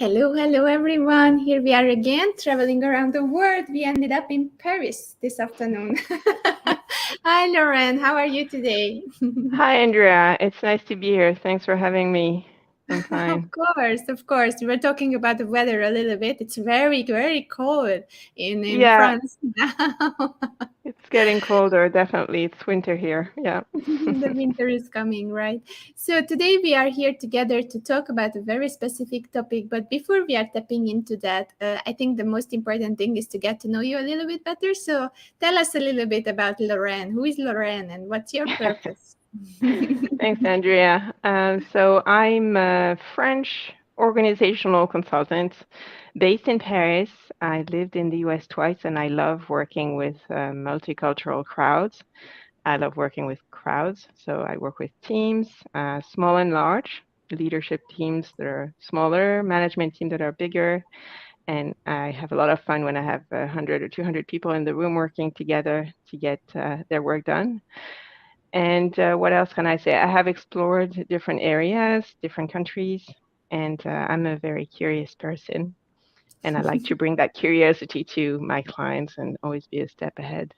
Hello, everyone. Here we are again, traveling around the world. We ended up in Paris this afternoon. Hi, Lauren. How are you today? Hi, Andrea. It's nice to be here. Thanks for having me. I'm fine. Of course. We were talking about the weather a little bit. It's very cold in Yeah, France now. it's getting colder, definitely. It's winter here. Yeah. The winter is coming, right? So today we are here together to talk about a very specific topic. But before we are tapping into that, I think the most important thing is to get to know you a little bit better. So tell us a little bit about Lorraine. Who is Lorraine and what's your purpose? Thanks, Andrea. So I'm a French organizational consultant based in Paris. I lived in the US twice, and I love working with multicultural crowds. I love working with crowds. So I work with teams, small and large, leadership teams that are smaller, management teams that are bigger. And I have a lot of fun when I have 100 or 200 people in the room working together to get their work done. And what else can I say? I have explored different areas, different countries, and I'm a very curious person. And I like to bring that curiosity to my clients and always be a step ahead.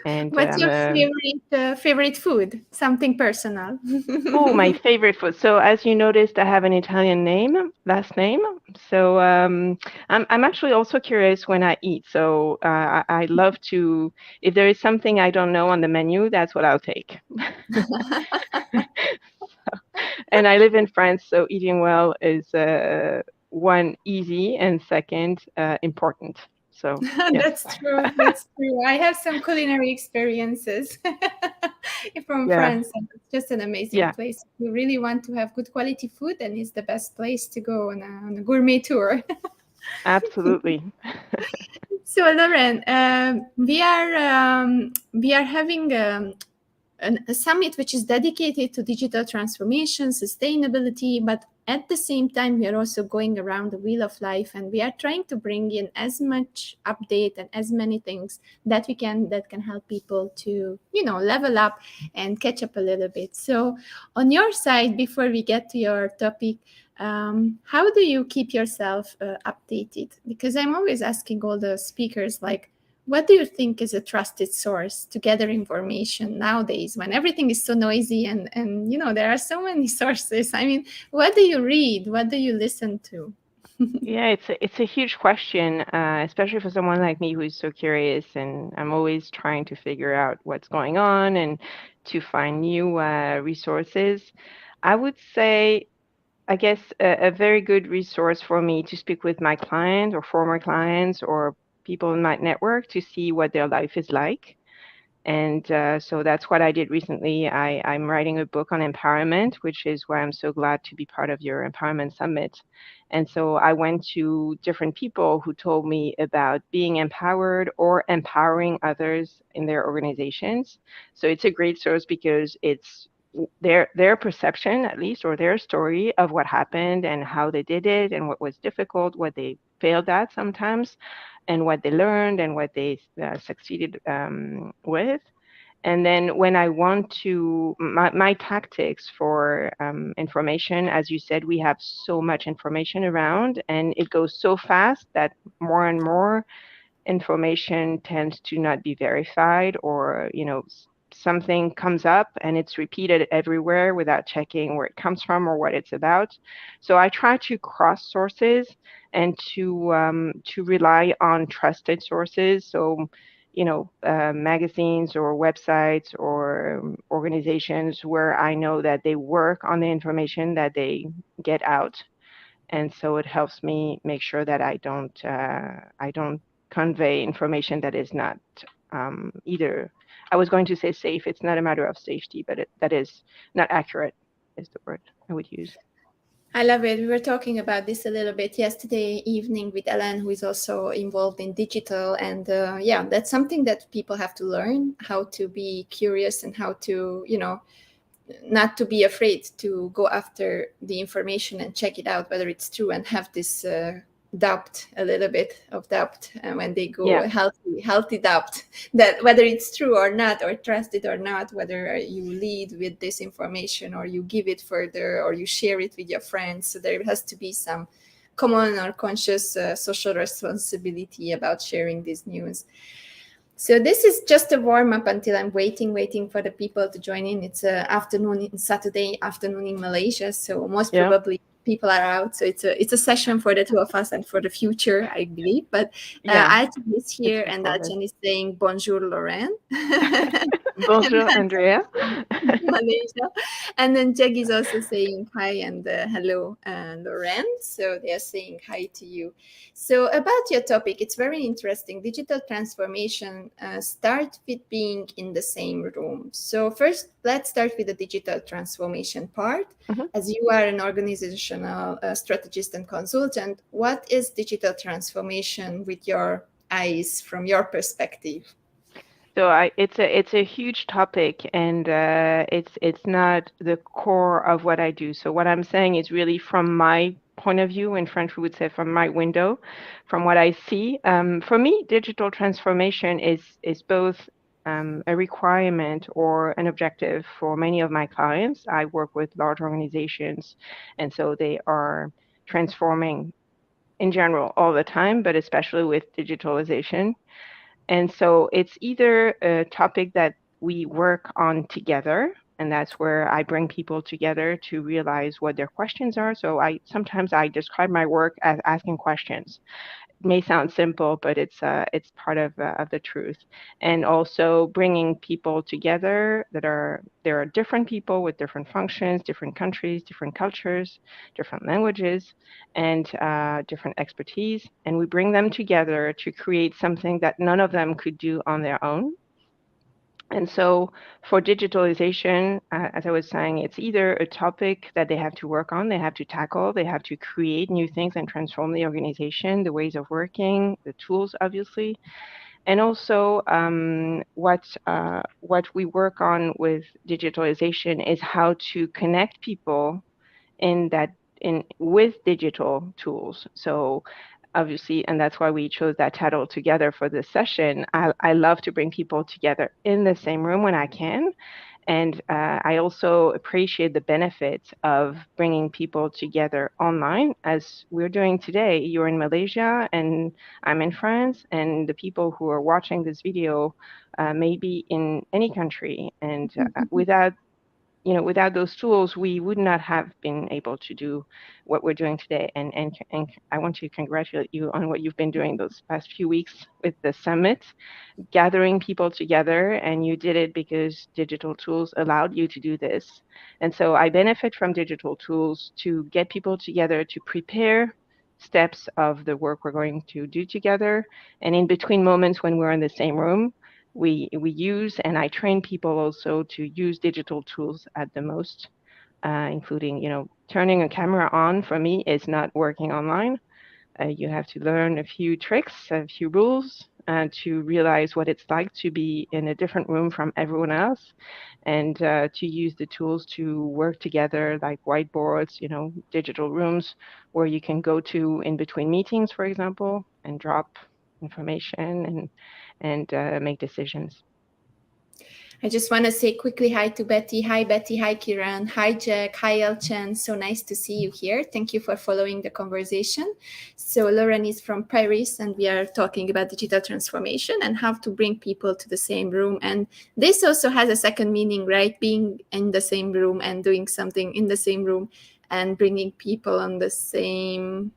And What's your favorite food? Something personal. oh, my favorite food. So as you noticed, I have an Italian last name. So I'm actually also curious when I eat. So I love to, if there is something I don't know on the menu, that's what I'll take. And I live in France, so eating well is one, easy, and second, important. So yes. That's true. I have some culinary experiences from Yeah, France, and it's just an amazing yeah, place. If you really want to have good quality food, then it's the best place to go on a gourmet tour. absolutely. So, Lauren, we are having a summit which is dedicated to digital transformation, sustainability, but at the same time, we are also going around the wheel of life and we are trying to bring in as much update and as many things that we can that can help people to, level up and catch up a little bit. So on your side, before we get to your topic, how do you keep yourself updated? Because I'm always asking all the speakers, like, what do you think is a trusted source to gather information nowadays when everything is so noisy and there are so many sources? I mean, what do you read? What do you listen to? Yeah, it's a huge question, especially for someone like me who's so curious, and I'm always trying to figure out what's going on and to find new resources. I would say, I guess, a very good resource for me to speak with my clients or former clients or people in my network to see what their life is like. And so that's what I did recently. I'm writing a book on empowerment, which is why I'm so glad to be part of your Empowerment Summit. And so I went to different people who told me about being empowered or empowering others in their organizations. So it's a great source because it's their perception, at least, or their story of what happened and how they did it and what was difficult, what they failed at sometimes, and what they learned and what they succeeded with. And then when I want to, my tactics for information, as you said, we have so much information around and it goes so fast that more and more information tends to not be verified, or something comes up and it's repeated everywhere without checking where it comes from or what it's about. So I try to cross sources and to rely on trusted sources. So magazines or websites or organizations where I know that they work on the information that they get out. And so it helps me make sure that I don't convey information that is not either. I was going to say safe. It's not a matter of safety, but that is not accurate, is the word I would use. I love it. We were talking about this a little bit yesterday evening with Ellen, who is also involved in digital. And yeah, that's something that people have to learn, how to be curious and how to, not to be afraid to go after the information and check it out, whether it's true, and have this doubt, a little bit of doubt when they go Yeah, healthy doubt that whether it's true or not, or trust it or not, whether you lead with this information or you give it further or you share it with your friends. So there has to be some common or conscious social responsibility about sharing this news. So this is just a warm up until I'm waiting for the people to join in. It's Saturday afternoon in Malaysia, so most probably people are out. So it's a session for the two of us and for the future, I believe. But Alchan is here, and Alchan is saying bonjour, Lorraine. Bonjour, Andrea. Malaysia. And then Jeg is also saying hi and hello, Lorraine. So they are saying hi to you. So about your topic, it's very interesting. Digital transformation start with being in the same room. So first, let's start with the digital transformation part. As you are an organizational strategist and consultant, what is digital transformation with your eyes, from your perspective? So it's a huge topic, and it's not the core of what I do. So what I'm saying is really from my point of view. In French, we would say from my window, from what I see. For me, digital transformation is both a requirement or an objective for many of my clients. I work with large organizations, and so they are transforming in general all the time, but especially with digitalization. And so it's either a topic that we work on together, and that's where I bring people together to realize what their questions are. So sometimes I describe my work as asking questions. It may sound simple, but it's part of the truth. And also bringing people together there are different people with different functions, different countries, different cultures, different languages, and different expertise. And we bring them together to create something that none of them could do on their own. And so for digitalization, as I was saying, it's either a topic that they have to work on, they have to tackle, they have to create new things and transform the organization, the ways of working, the tools, obviously. And also what we work on with digitalization is how to connect people with digital tools. So obviously, and that's why we chose that title together for this session. I love to bring people together in the same room when I can. And I also appreciate the benefits of bringing people together online, as we're doing today. You're in Malaysia and I'm in France, and the people who are watching this video may be in any country. And without those tools, we would not have been able to do what we're doing today. And I want to congratulate you on what you've been doing those past few weeks with the summit, gathering people together, and you did it because digital tools allowed you to do this. And so I benefit from digital tools to get people together to prepare steps of the work we're going to do together. And in between moments when we're in the same room, we use, and I train people also to use digital tools at the most, including, turning a camera on for me is not working online. You have to learn a few tricks, a few rules, to realize what it's like to be in a different room from everyone else, and to use the tools to work together, like whiteboards, digital rooms where you can go to in between meetings, for example, and drop information and make decisions. I just want to say quickly hi to Betty. Hi, Betty. Hi, Kiran. Hi, Jack. Hi, Alchan. So nice to see you here. Thank you for following the conversation. So Lauren is from Paris, and we are talking about digital transformation and how to bring people to the same room. And this also has a second meaning, right? Being in the same room and doing something in the same room and bringing people on the same...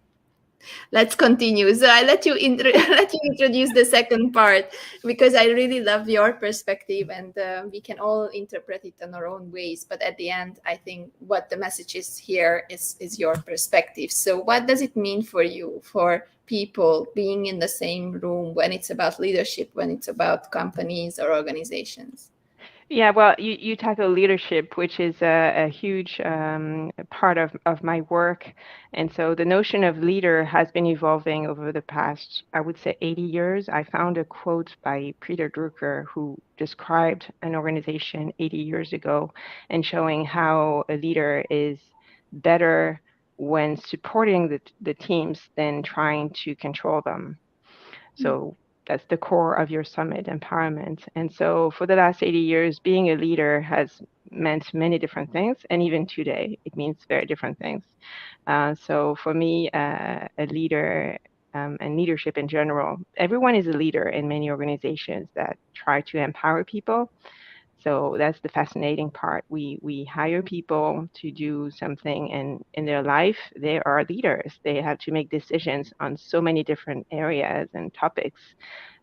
Let's continue. So I let you introduce the second part, because I really love your perspective, and we can all interpret it in our own ways. But at the end, I think what the message is here is your perspective. So what does it mean for you, for people being in the same room when it's about leadership, when it's about companies or organizations? Yeah, well, you tackle leadership, which is a huge part of my work. And so the notion of leader has been evolving over the past, I would say, 80 years. I found a quote by Peter Drucker, who described an organization 80 years ago and showing how a leader is better when supporting the teams than trying to control them. So that's the core of your summit, empowerment. And so for the last 80 years, being a leader has meant many different things, and even today it means very different things. So for me, a leader and leadership in general, everyone is a leader in many organizations that try to empower people. So that's the fascinating part. We hire people to do something, and in their life, they are leaders. They have to make decisions on so many different areas and topics,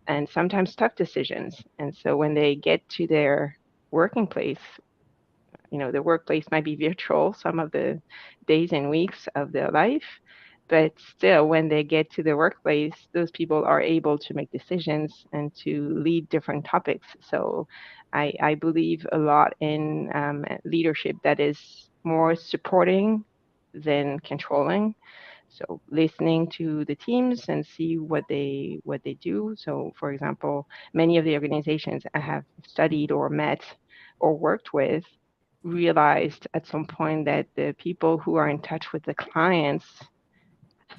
and sometimes tough decisions. And so when they get to their working place, the workplace might be virtual some of the days and weeks of their life, but still, when they get to the workplace, those people are able to make decisions and to lead different topics. So I believe a lot in leadership that is more supporting than controlling. So listening to the teams and see what they do. So for example, many of the organizations I have studied or met or worked with realized at some point that the people who are in touch with the clients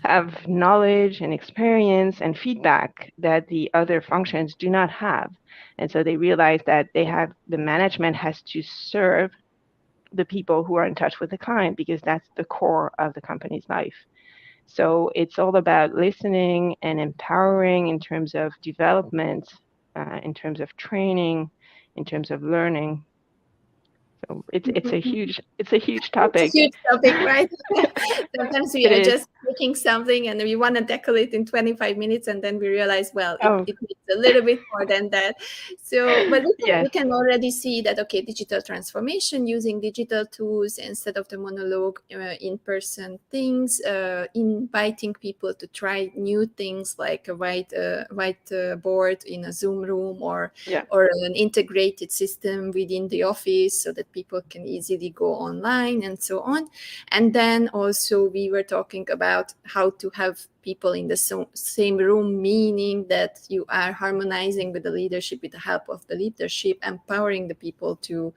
have knowledge and experience and feedback that the other functions do not have. And so they realize that the management has to serve the people who are in touch with the client because that's the core of the company's life. So it's all about listening and empowering in terms of development, in terms of training, in terms of learning. So it's a huge It's a topic. huge topic, right? Sometimes we It are is. just making something and we want to tackle it in 25 minutes, and then we realize, well, it, Oh, it needs a little bit more than that. So, but we yes. can already see that, okay, digital transformation using digital tools instead of the monologue, in-person things, inviting people to try new things like a white board in a Zoom room, or Yeah. an integrated system within the office so that people can easily go online and so on. And then also we were talking about how to have people in the same room, meaning that you are harmonizing with the leadership, with the help of the leadership, empowering the people to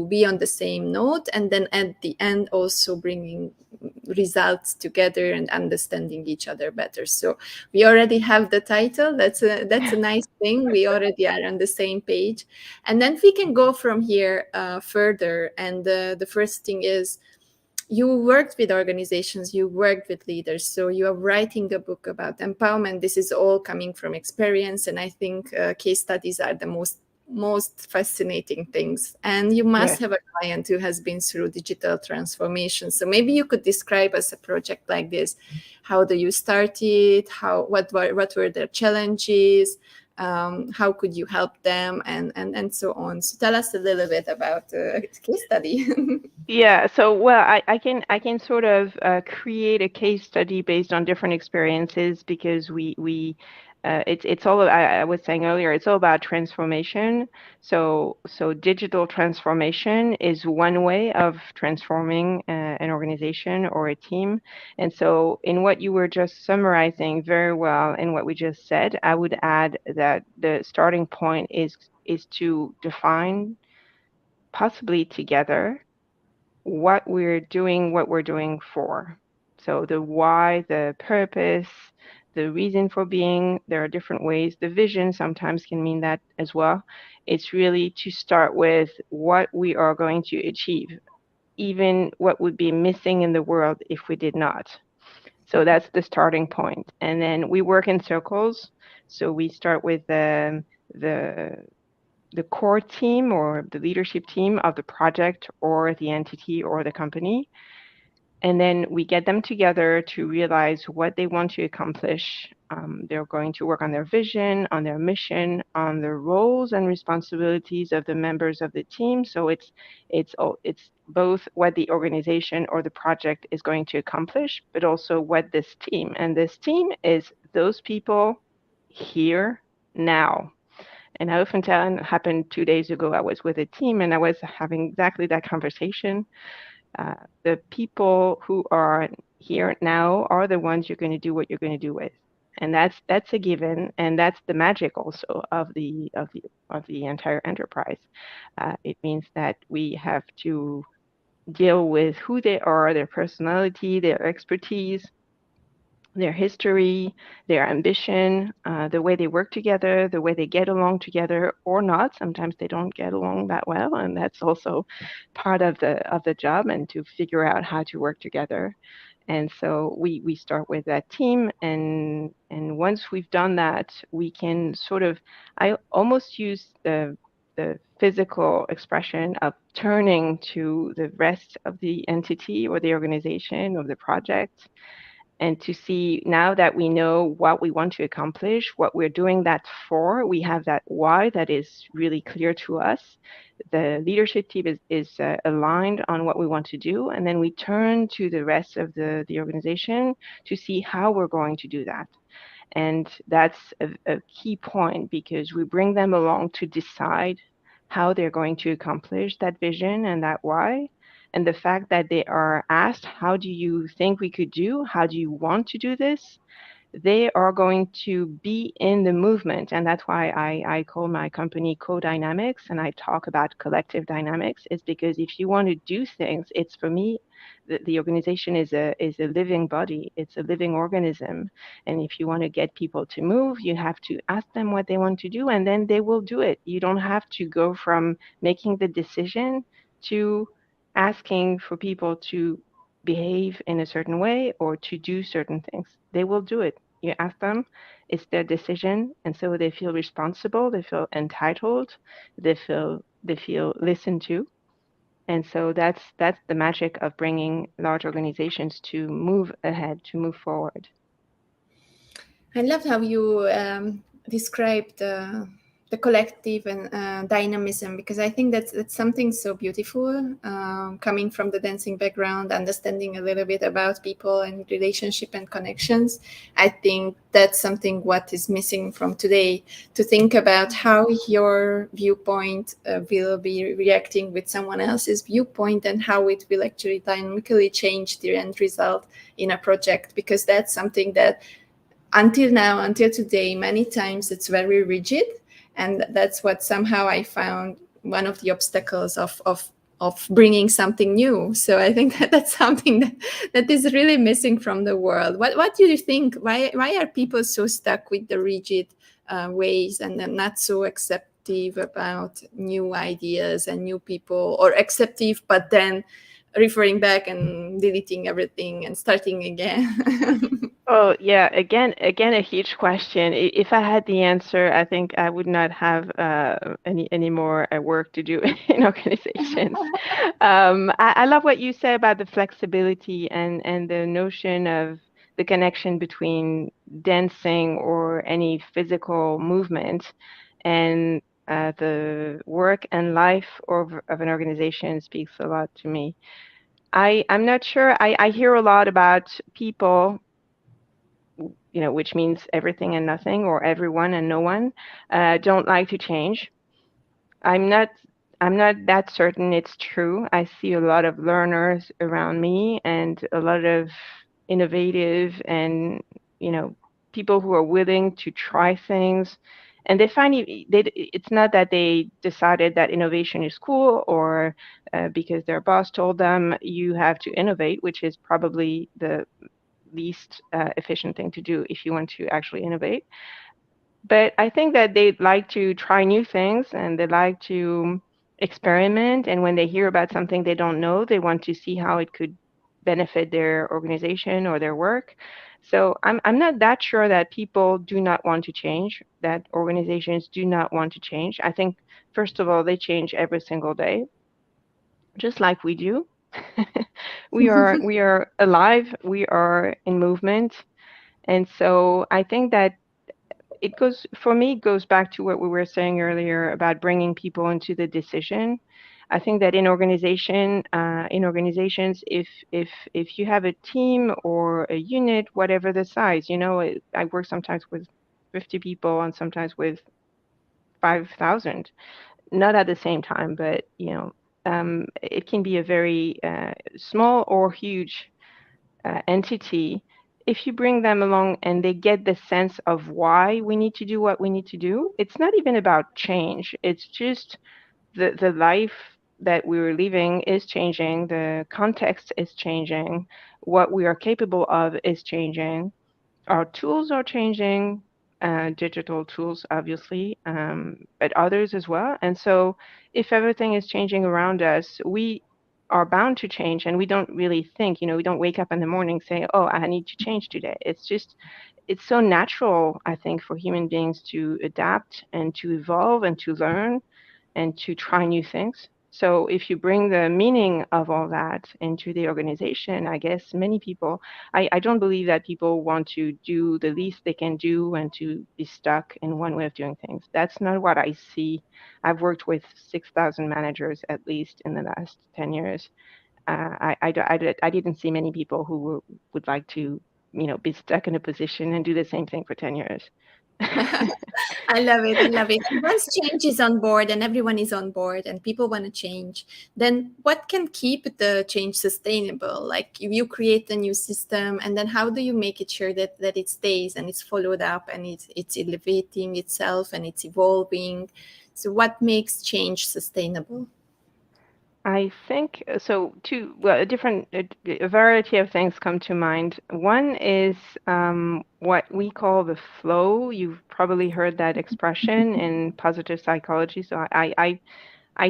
be on the same note, and then at the end also bringing results together and understanding each other better. So we already have the title. That's a nice thing. We already are on the same page, and then we can go from here further. And the first thing is, you worked with organizations, you worked with leaders, so you are writing a book about empowerment. This is all coming from experience, and I think case studies are the most fascinating things. And you must Yes. have a client who has been through digital transformation. So maybe you could describe us a project like this. How do you start it? What were their challenges? How could you help them, and so on. So tell us a little bit about the case study. Yeah, so well, I can sort of create a case study based on different experiences because it's all I was saying earlier, it's all about transformation. So digital transformation is one way of transforming an organization or a team. And so in what you were just summarizing very well in what we just said, I would add that the starting point is to define, possibly together, what we're doing for. So the why, the purpose, the reason for being, there are different ways. The vision sometimes can mean that as well. It's really to start with what we are going to achieve, even what would be missing in the world if we did not. So that's the starting point. And then we work in circles. So we start with the the core team or the leadership team of the project or the entity or the company. And then we get them together to realize what they want to accomplish. They're going to work on their vision, on their mission, on the roles and responsibilities of the members of the team. So it's both what the organization or the project is going to accomplish, but also what this team. And this team is those people here now. And I often tell, it happened 2 days ago, I was with a team and I was having exactly that conversation. The people who are here now are the ones you're going to do what you're going to do with. And that's a given, and that's the magic also of the entire enterprise. It means that we have to deal with who they are, their personality, their expertise, their history, their ambition, the way they work together, the way they get along together or not. Sometimes they don't get along that well, and that's also part of the job, and to figure out how to work together. And so we start with that team, and once we've done that, we can sort of, I almost use the physical expression of turning to the rest of the entity or the organization or the project, and to see, now that we know what we want to accomplish, what we're doing that for, we have that why that is really clear to us. The leadership team is aligned on what we want to do, and then we turn to the rest of the organization to see how we're going to do that. And that's a key point, because we bring them along to decide how they're going to accomplish that vision and that why. And the fact that they are asked, how do you think we could do? How do you want to do this? They are going to be in the movement. And that's why I call my company co-dynamics, and I talk about collective dynamics, is because if you want to do things, it's, for me, the organization is a living body. It's a living organism. And if you want to get people to move, you have to ask them what they want to do, and then they will do it. You don't have to go from making the decision to asking for people to behave in a certain way or to do certain things. They will do it. You ask them, it's their decision, and so they feel responsible, they feel entitled, they feel listened to. And so that's the magic of bringing large organizations to move ahead, to move forward. I loved how you described the collective and dynamism, because I think that's something so beautiful, coming from the dancing background, understanding a little bit about people and relationship and connections. I think that's something what is missing from today, to think about how your viewpoint will be reacting with someone else's viewpoint, and how it will actually dynamically change the end result in a project, because that's something that until now, until today, many times it's very rigid. And that's what somehow I found one of the obstacles of bringing something new. So I think that's something that is really missing from the world. What do you think? Why are people so stuck with the rigid ways, and not so acceptive about new ideas and new people, or acceptive, but then referring back and deleting everything and starting again? Oh, yeah, again, a huge question. If I had the answer, I think I would not have any more work to do in organizations. I love what you said about the flexibility and the notion of the connection between dancing or any physical movement and the work and life of an organization speaks a lot to me. I'm not sure. I hear a lot about people, which means everything and nothing, or everyone and no one, don't like to change. I'm not that certain it's true. I see a lot of learners around me, and a lot of innovative and, people who are willing to try things. And they find it's not that they decided that innovation is cool, or because their boss told them you have to innovate, which is probably the least efficient thing to do if you want to actually innovate. But I think that they like to try new things, and they like to experiment. And when they hear about something they don't know, they want to see how it could benefit their organization or their work. So I'm not that sure that people do not want to change, that organizations do not want to change. I think, first of all, they change every single day, just like we do. We are alive, we are in movement. And so I think that it goes back to what we were saying earlier about bringing people into the decision. I think that in organizations, if you have a team or a unit, whatever the size, I work sometimes with 50 people and sometimes with 5,000, not at the same time, but it can be a very small or huge entity. If you bring them along and they get the sense of why we need to do what we need to do, it's not even about change. It's just the life that we're living is changing, the context is changing, what we are capable of is changing. our tools are changing, digital tools, obviously, but others as well. And so if everything is changing around us, we are bound to change, and we don't really think, we don't wake up in the morning saying, oh, I need to change today. It's so natural, I think, for human beings to adapt and to evolve and to learn and to try new things. So if you bring the meaning of all that into the organization, I guess many people, I don't believe that people want to do the least they can do and to be stuck in one way of doing things. That's not what I see. I've worked with 6,000 managers at least in the last 10 years. I didn't see many people who would like to, be stuck in a position and do the same thing for 10 years. I love it. I love it. And once change is on board and everyone is on board and people want to change, then what can keep the change sustainable? Like if you create a new system, and then how do you make it sure that it stays and it's followed up and it's elevating itself and it's evolving? So what makes change sustainable? I think so. A variety of things come to mind. One is what we call the flow. You've probably heard that expression in positive psychology. So I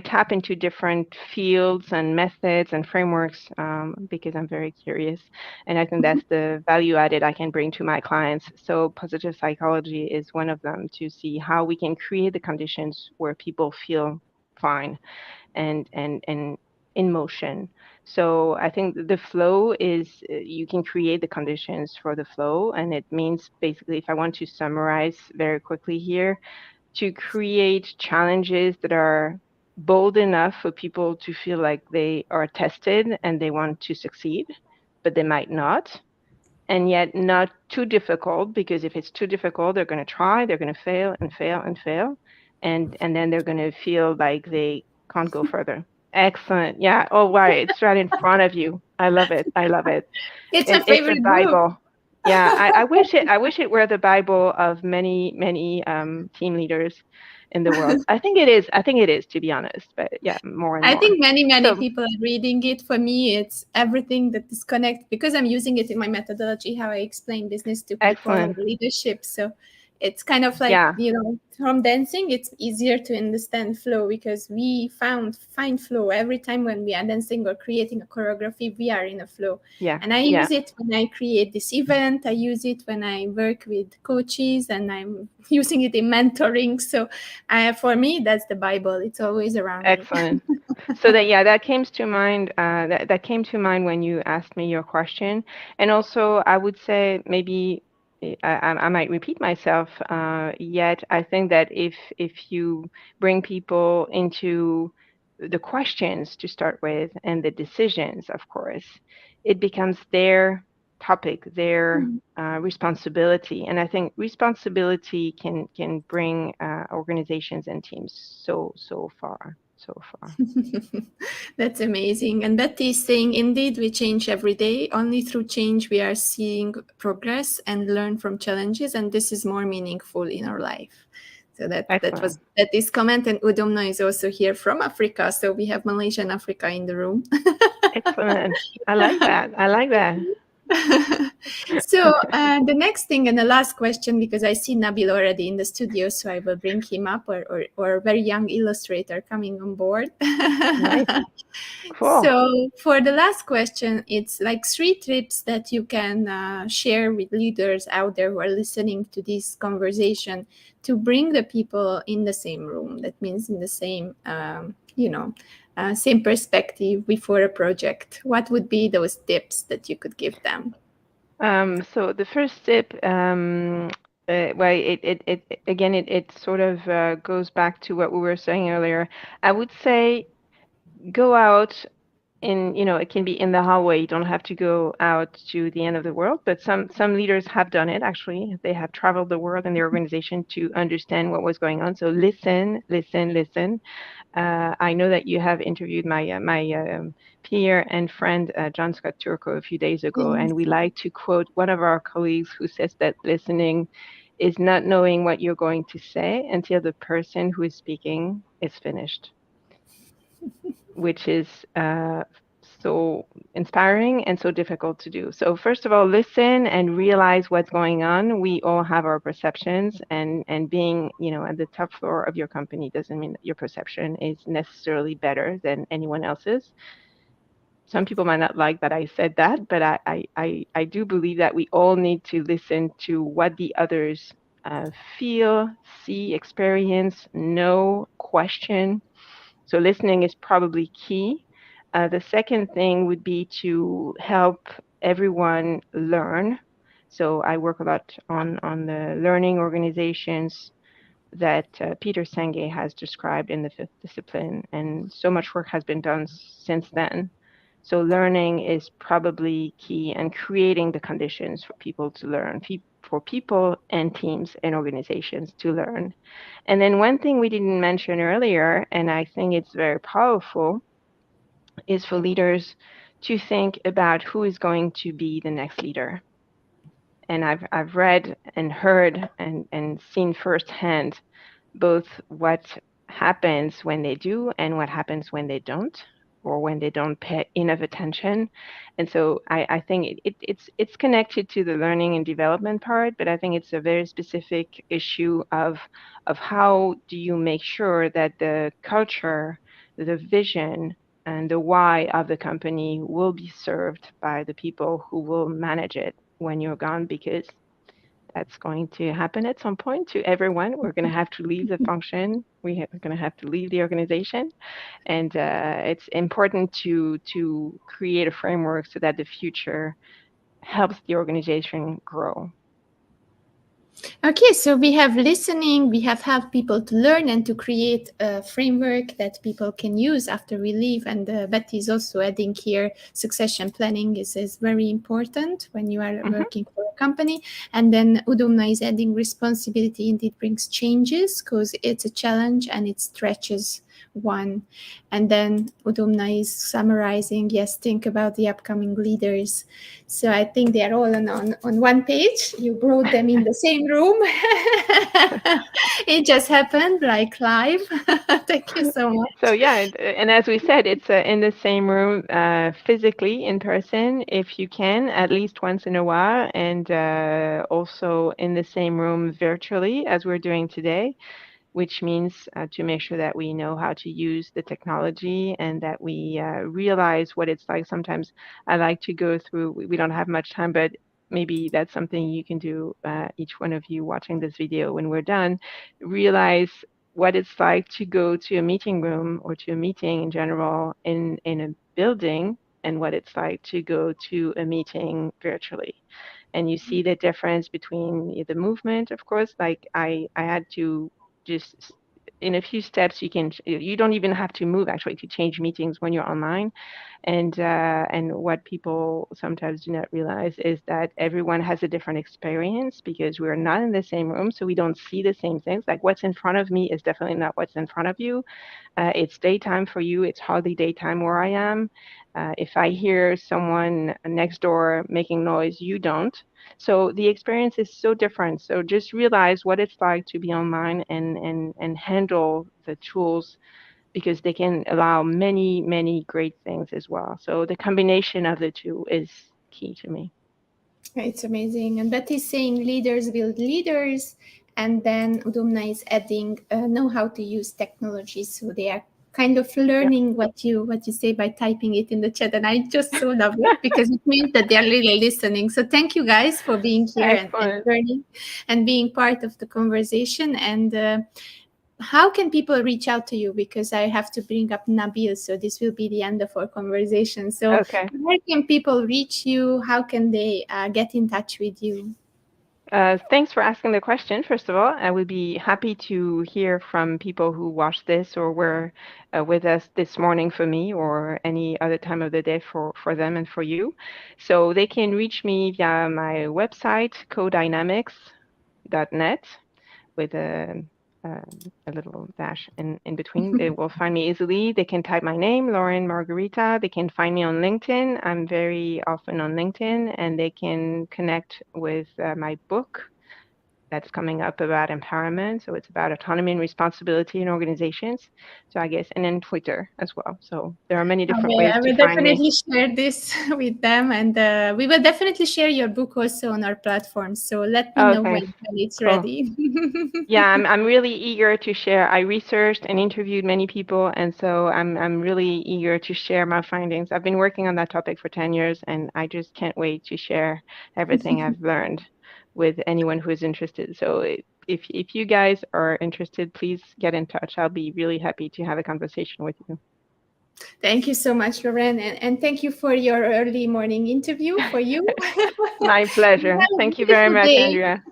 tap into different fields and methods and frameworks because I'm very curious, and I think that's the value added I can bring to my clients. So positive psychology is one of them, to see how we can create the conditions where people feel fine and in motion. So I think the flow is you can create the conditions for the flow, and it means basically, if I want to summarize very quickly here, to create challenges that are bold enough for people to feel like they are tested and they want to succeed, but they might not. And yet not too difficult, because if it's too difficult, they're going to try, they're going to fail and fail and fail. And then they're going to feel like they can't go further. Excellent. Yeah. Oh, right. It's right in front of you. I love it. I love it. It's a It's the favorite book. Bible. Yeah, I wish it were the Bible of many team leaders in the world. I think it is. I think it is, to be honest. But yeah, more and I more. think many So people are reading it. For me, it's everything that is connected, because I'm using it in my methodology, how I explain business to people or excellent. leadership. So it's kind of like, Yeah, from dancing, it's easier to understand flow, because we find flow every time when we are dancing or creating a choreography. We are in a flow, yeah, and I yeah. use it when I create this event. I use it when I work with coaches, and I'm using it in mentoring. So for me, that's the Bible. It's always around me. Excellent. So that came to mind. That came to mind when you asked me your question. And also, I would say maybe I might repeat myself. Yet I think that if you bring people into the questions to start with and the decisions, of course, it becomes their topic, their responsibility. And I think responsibility can bring organizations and teams so far. So far. That's amazing. And Betty is saying, indeed, we change every day. Only through change we are seeing progress and learn from challenges, and this is more meaningful in our life. So that was Excellent. Betty's comment. And Udomno is also here from Africa. So we have Malaysia and Africa in the room. Excellent. I like that. I like that. So the next thing and the last question, because I see Nabil already in the studio, so I will bring him up, or a very young illustrator coming on board. Nice. Cool. So for the last question, it's like 3 tips that you can share with leaders out there who are listening to this conversation to bring the people in the same room. That means in the same, same perspective before a project. What would be those tips that you could give them? So the first tip, well, it again, it sort of goes back to what we were saying earlier. I would say go out it can be in the hallway. You don't have to go out to the end of the world, but some leaders have done it, actually. They have traveled the world in their organization to understand what was going on. So listen, listen, listen. I know that you have interviewed my peer and friend John Scott Turco a few days ago, Yes. and we like to quote one of our colleagues who says that listening is not knowing what you're going to say until the person who is speaking is finished, which is so inspiring and so difficult to do. So first of all, listen and realize what's going on. We all have our perceptions, and being, at the top floor of your company doesn't mean that your perception is necessarily better than anyone else's. Some people might not like that I said that, but I do believe that we all need to listen to what the others feel, see, experience, know, question. So listening is probably key. The second thing would be to help everyone learn. So I work a lot on the learning organizations that Peter Senge has described in the fifth discipline, and so much work has been done since then. So learning is probably key, and creating the conditions for people to learn, for people and teams and organizations to learn. And then one thing we didn't mention earlier, and I think it's very powerful, is for leaders to think about who is going to be the next leader. And I've read and heard and seen firsthand both what happens when they do and what happens when they don't, or when they don't pay enough attention. And so I think it's connected to the learning and development part, but I think it's a very specific issue of how do you make sure that the culture, the vision, and the why of the company will be served by the people who will manage it when you're gone, because that's going to happen at some point to everyone. We're going to have to leave the function. We're going to have to leave the organization. And it's important to create a framework so that the future helps the organization grow. Okay, so we have listening, we have helped people to learn and to create a framework that people can use after we leave. And Betty is also adding here, succession planning is very important when you are working for a company. And then Udumna is adding responsibility indeed brings changes, because it's a challenge and it stretches one. And then Udumna is summarizing, yes, think about the upcoming leaders. So I think they are all on one page. You brought them in the same room. It just happened like live. Thank you so much. So yeah, and as we said, it's in the same room, physically in person, if you can, at least once in a while, and also in the same room virtually as we're doing today, which means to make sure that we know how to use the technology and that we realize what it's like. Sometimes I like to go through, we don't have much time, but maybe that's something you can do, each one of you watching this video when we're done, realize what it's like to go to a meeting room or to a meeting in general in a building, and what it's like to go to a meeting virtually. And you see the difference between the movement, of course. Like I had to just, in a few steps, you don't even have to move actually to change meetings when you're online. And what people sometimes do not realize is that everyone has a different experience, because we're not in the same room, so we don't see the same things. Like what's in front of me is definitely not what's in front of you. It's daytime for you, it's hardly daytime where I am. If I hear someone next door making noise, you don't. So the experience is so different. So just realize what it's like to be online, and handle the tools, because they can allow many, many great things as well. So the combination of the two is key to me. It's amazing. And Betty's saying leaders build leaders. And then Udumna is adding know how to use technology. So they are kind of learning what you say by typing it in the chat. And I just so love it, because it means that they're really listening. So thank you guys for being here and learning and being part of the conversation. And how can people reach out to you? Because I have to bring up Nabil, so this will be the end of our conversation. So where can people reach you? How can they get in touch with you? Thanks for asking the question. First of all, I would be happy to hear from people who watched this or were with us this morning for me, or any other time of the day for them and for you. So they can reach me via my website, codynamics.net, with a little dash in between. They will find me easily. They can type my name, Lauren Margarita. They can find me on LinkedIn. I'm very often on LinkedIn, and they can connect with my book, that's coming up about empowerment. So it's about autonomy and responsibility in organizations. So I guess, and then Twitter as well. So there are many different ways I to will find me. definitely share this with them, and we will definitely share your book also on our platform. So let me Oh, know thanks. when it's Cool. ready. Yeah, I'm really eager to share. I researched and interviewed many people, and so I'm really eager to share my findings. I've been working on that topic for 10 years, and I just can't wait to share everything I've learned with anyone who is interested. So if you guys are interested, please get in touch. I'll be really happy to have a conversation with you. Thank you so much, Lorraine, and thank you for your early morning interview for you. My pleasure. Have a Thank you very beautiful much, day. Andrea.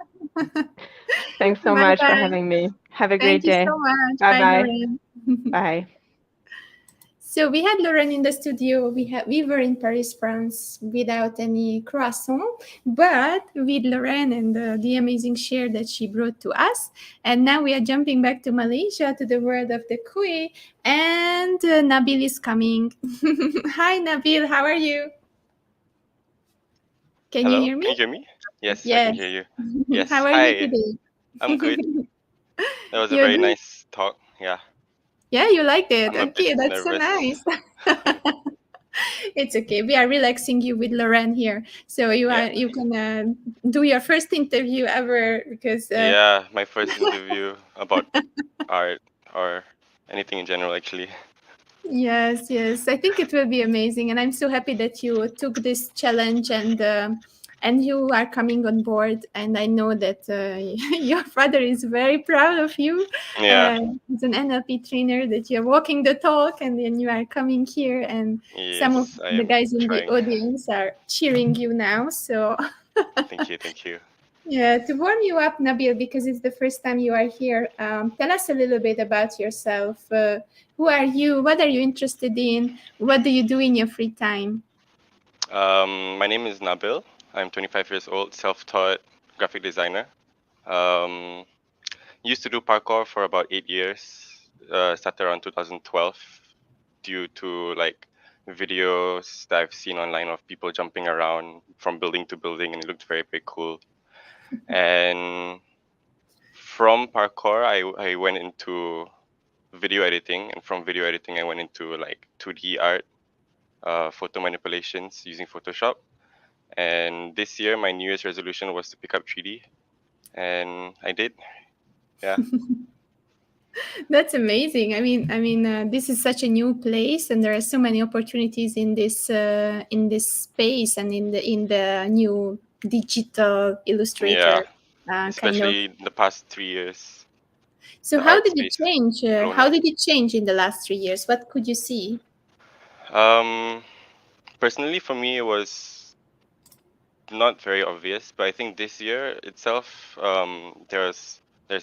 Thanks so Bye much for bye. having me. Have a Thank great you day. so much. Bye, Bye-bye. Lorraine. Bye. So we had Lorraine in the studio. We were in Paris, France, without any croissant, but with Lorraine and the amazing share that she brought to us. And now we are jumping back to Malaysia, to the world of the kui, and Nabil is coming. Hi, Nabil. How are you? Can you Hello, hear me? can you hear me? Yes, I can Yes. hear you. Yes, How are you hi, today? I'm good. That was a You're very good. nice talk. Yeah, Yeah, you liked it. I'm a bit Okay, that's so nervous. nice. It's okay. We are relaxing you with Lorraine here, so Yeah, you can do your first interview ever because yeah, my first interview about art or anything in general, actually. yes, yes, I think it will be amazing, and I'm so happy that you took this challenge and you are coming on board. And I know that your father is very proud of you Yeah, as an NLP trainer, that you're walking the talk, and then you are coming here, and some of yes, I the am guys in the trying. audience are cheering you now. So Thank you, thank you. yeah, to warm you up, Nabil, because it's the first time you are here, tell us a little bit about yourself. Who are you? What are you interested in? What do you do in your free time? My name is Nabil. I'm 25 years old, self-taught graphic designer. Um, Used to do parkour for about 8 years. Started around 2012 due to like videos that I've seen online of people jumping around from building to building, and it looked very, very cool. And from parkour, I went into video editing, and from video editing, I went into like 2D art, photo manipulations using Photoshop. And this year, my New Year's resolution was to pick up 3D, and I did. Yeah. That's amazing. I mean, this is such a new place, and there are so many opportunities in this space, and in the new digital Yeah. illustrator kind of. Especially in the past 3 years, So the how art did it space change? blown How up. did it change in the last 3 years? What could you see? Um, Personally, for me, it was not very obvious, but I think this year itself, there's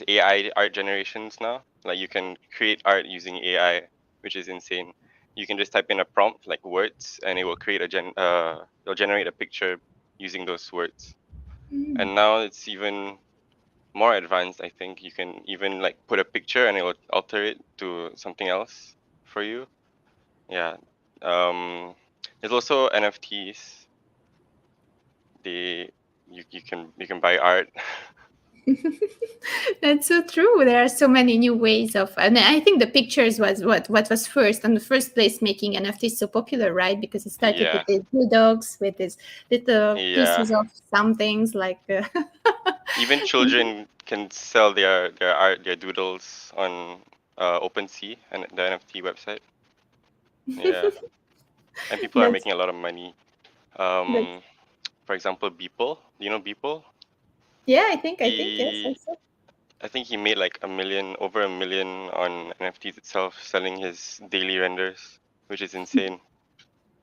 AI art generations now. Like you can create art using AI, which is insane. You can just type in a prompt like words, and it will create it'll generate a picture using those words. And now it's even more advanced. I think you can even like put a picture and it will alter it to something else for you. Yeah. There's also NFTs. They you can buy art. That's so true. There are so many new ways of, and I think the pictures was what was first in the first place making NFTs so popular, right? Because it started Yeah. with the blue dogs, with these little Yeah. pieces of some things like. Even children can sell their art, their doodles on OpenSea and the NFT website. Yeah. And people are that's making a lot of money. that's For example, Beeple. Do you know Beeple? yeah. I think yes. He I think he made like over a million on NFTs itself, selling his daily renders, which is insane.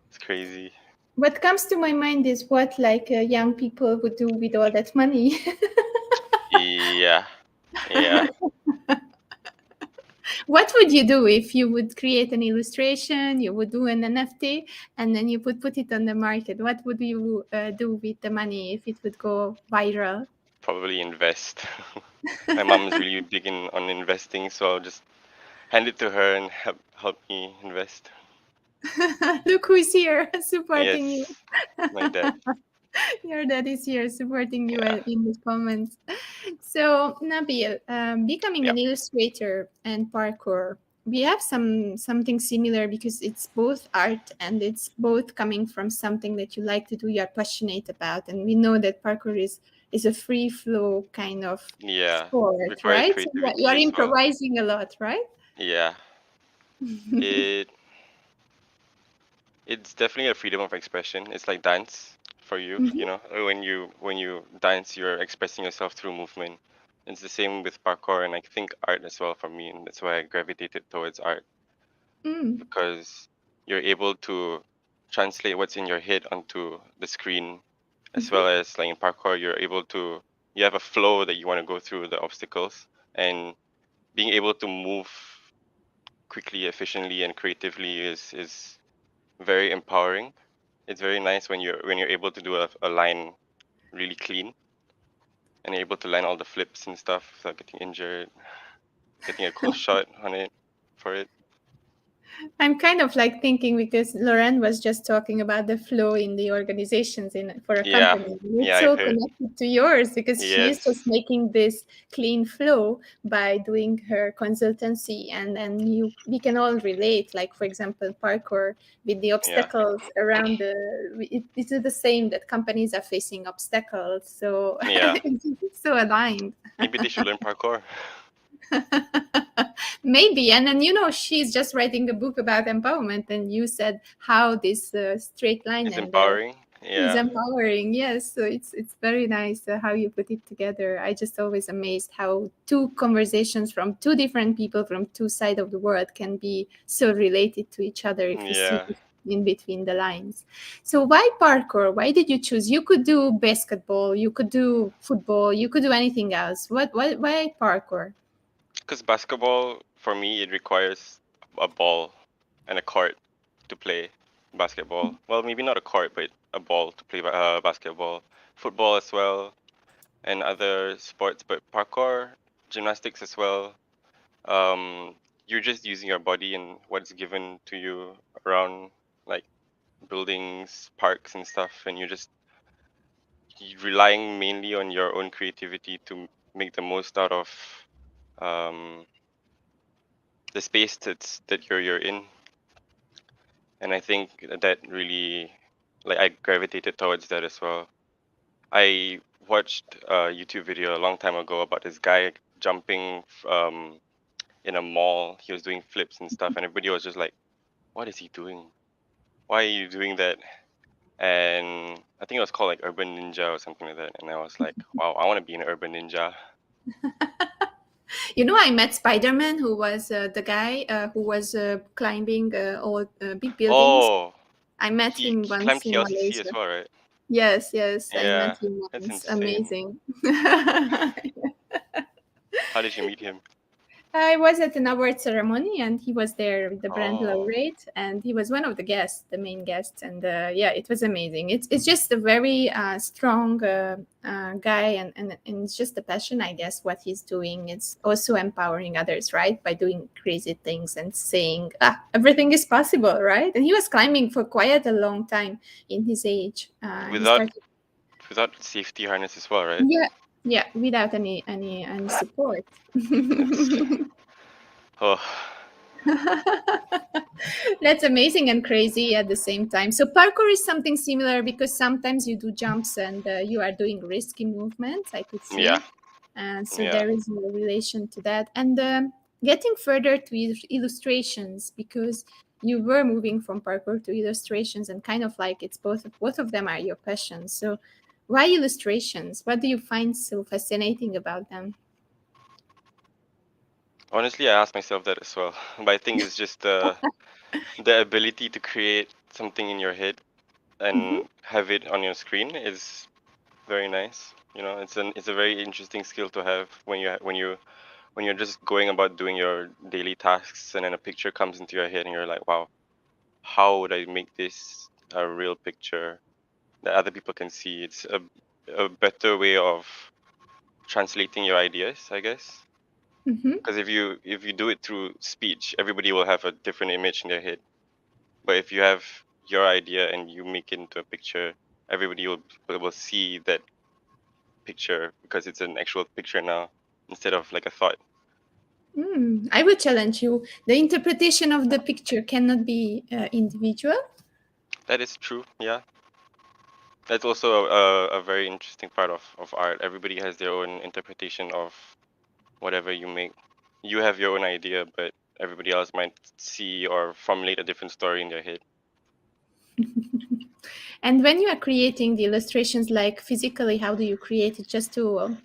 It's crazy. What comes to my mind is what like young people would do with all that money. Yeah, yeah. What would you do if you would create an illustration, you would do an NFT, and then you would put it on the market? What would you do with the money if it would go viral? Probably invest. My mom is really big on investing, so I'll just hand it to her and help me invest. Look who's here supporting you. Yes, my dad. Your dad is here supporting you Yeah. in the comments. So, Nabil, becoming Yeah. an illustrator and parkour, we have something similar because it's both art and it's both coming from something that you like to do, you're passionate about, and we know that parkour is a free flow kind of Yeah. sport, Requires right? So you creativity are as well. improvising a lot, right? Yeah. It it's definitely a freedom of expression. It's like dance for you, you Mhm. know. When you dance, you're expressing yourself through movement. It's the same with parkour and I think art as well for me, and that's why I gravitated towards art Mm. because you're able to translate what's in your head onto the screen, as Mhm. well as like in parkour, you have a flow that you want to go through the obstacles, and being able to move quickly, efficiently, and creatively is very empowering. It's very nice when you're able to do a line really clean and you're able to land all the flips and stuff without getting injured, getting a cool shot on it for it. I'm kind of like thinking because Lauren was just talking about the flow in the organizations in for a Yeah, company. yeah, It's I so heard. connected to yours because she's Yes, just making this clean flow by doing her consultancy, and then we can all relate. Like for example, parkour with the yeah, obstacles around it's the same that companies are facing obstacles. So yeah. it's so aligned. Maybe they should learn parkour. Maybe. And then, she's just writing a book about empowerment. And you said how this straight line It's and empowering. is Yeah, empowering. Yes. So it's very nice how you put it together. I just always amazed how two conversations from two different people from two sides of the world can be so related to each other if you see yeah. in between the lines. So why parkour? Why did you choose? You could do basketball, you could do football, you could do anything else. Why parkour? Because basketball, for me, it requires a ball and a court to play basketball. Well, maybe not a court, but a ball to play basketball. Football as well, and other sports, but parkour, gymnastics as well. You're just using your body and what's given to you around like buildings, parks, and stuff, and you're relying mainly on your own creativity to make the most out of um, the space that you're in. And I think that really, like, I gravitated towards that as well. I watched a YouTube video a long time ago about this guy jumping in a mall. He was doing flips and stuff, and everybody was just like, "What is he doing? Why are you doing that?" And I think it was called like Urban Ninja or something like that. And I was like, "Wow, I want to be an urban ninja." I met Spider-Man, who was the guy who was climbing all big buildings. Oh, I met he him he climbed once in KLCC as Malaysia. well, right? Yes, yes, I met Yeah, him that's once. insane. Amazing. How did you meet him? I was at an award ceremony and he was there with the brand Oh, laureate, and he was one of the guests, the main guests. And yeah, it was amazing. It's just a very strong guy, and it's just a passion, I guess, what he's doing. It's also empowering others, right? By doing crazy things and saying, everything is possible, right? And he was climbing for quite a long time in his age. He without started, without safety harness as well, right? yeah, yeah, without any support. That's oh That's amazing and crazy at the same time. So parkour is something similar because sometimes you do jumps and you are doing risky movements, I could yeah, see. And so yeah. there is a relation to that. And getting further to illustrations, because you were moving from parkour to illustrations, and kind of like it's both of them are your passions. So why illustrations? What do you find so fascinating about them? Honestly, I asked myself that as well. But I think it's just the ability to create something in your head Mhm. and have it on your screen is very nice. You know, it's a very interesting skill to have when you're just going about doing your daily tasks and then a picture comes into your head and you're like, wow, how would I make this a real picture that other people can see? It's a better way of translating your ideas, I guess. Mhm. Because if you do it through speech, everybody will have a different image in their head. But if you have your idea and you make it into a picture, everybody will see that picture because it's an actual picture now instead of like a thought. I would challenge you. The interpretation of the picture cannot be individual. That is true, yeah. That's also a very interesting part of art. Everybody has their own interpretation of whatever you make. You have your own idea, but everybody else might see or formulate a different story in their head. And when you are creating the illustrations, like physically, how do you create it? Just to,